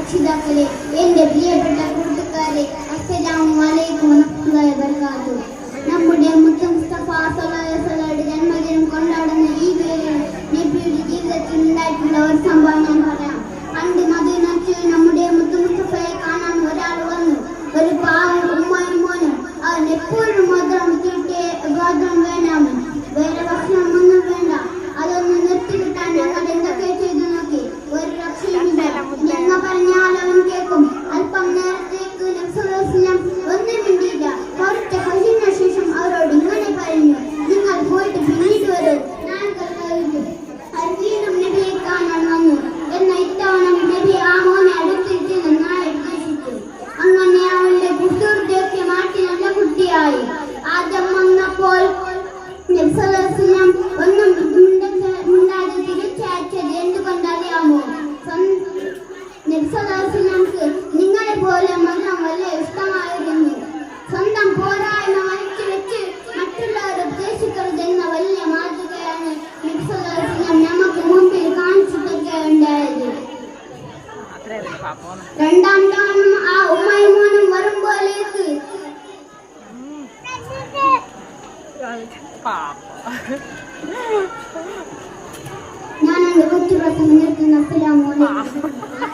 രക്ഷിതാക്കളെ, എന്റെ പ്രിയപ്പെട്ട കൂട്ടുകാരെ, അസ്സലാമു അലൈക്കും വറഹ്മത്തുള്ളാഹി വബറകാതുഹു. നമ്മുടെ മുത്ത് മുസ്തഫ സ്വല്ലല്ലാഹു അലൈഹി വസല്ലമയുടെ ജന്മദിനം കൊണ്ടാടുന്ന ഈ വേളയിൽ നബിയുടെ ജീവിതത്തിൽ ഉണ്ടായിട്ടുള്ള ഒരു സംഭവം ഞാൻ പറയാം. പണ്ട് മദീനയിൽ നമ്മുടെ മുത്ത് മുസ്തഫയെ കാണാൻ ഒരാൾ വന്നു. ഒരു പാവം ഉമ്മയും മോനും. അവൻ എപ്പോഴും ഭദ്രം വേണ്ടാമൻ, വേറെ ഭക്ഷണമൊന്നും വേണ്ട. അതൊന്ന് നിർത്തി കിട്ടാൻ ഞങ്ങൾ എന്തൊക്കെ ചെയ്തു നോക്കി, ഒരു രക്ഷയുമില്ല. ഞങ്ങൾ പറഞ്ഞാൽ അവൻ കേൾക്കും. അല്പം നേരത്തേക്ക് ഒന്നും മിണ്ടിയില്ല. കുറച്ച് കഴിഞ്ഞ ശേഷം അവരോട് ഇങ്ങനെ പറഞ്ഞു, നിങ്ങൾ പോയിട്ട് പിന്നീട് വരൂ, ഞാൻ കഴിക്കും. അത് വീണ്ടും നബിയെ കാണാൻ വന്നു. എന്നാൽ ഇത്തവണ നബി ആ മോനെ അടുത്തിട്ട് നന്നായി ഉദ്ദേശിച്ചു. അങ്ങനെ അവന്റെ കുസൃതിയൊക്കെ മാറ്റി നല്ല കുട്ടിയായി. ആദ്യം വന്നപ്പോൾ ഒന്നും മിണ്ടാതെ തിരിച്ചയച്ചത് എന്തുകൊണ്ടറിയാമോ? നബിക്ക് നിങ്ങളെ പോലെ മരണം വലിയ ഇഷ്ടമായിരുന്നു. സ്വന്തം പോരായ്മ മറച്ചു വെച്ച് മറ്റുള്ളവരെ ഉദ്ദേശിക്കരുതെന്ന വലിയ മാതൃകയാണ് നബി നമുക്ക് മുമ്പിൽ കാണിച്ചിട്ടൊക്കെ ഉണ്ടായത്. രണ്ടാം തവണ ആ ഉമ്മയും മോനും വരുമ്പോഴേക്ക് ഞാൻ എന്റെ കൊച്ചു പ്രസംഗം നിർത്തുന്നു. അസ്സലാമു അലൈക്കും.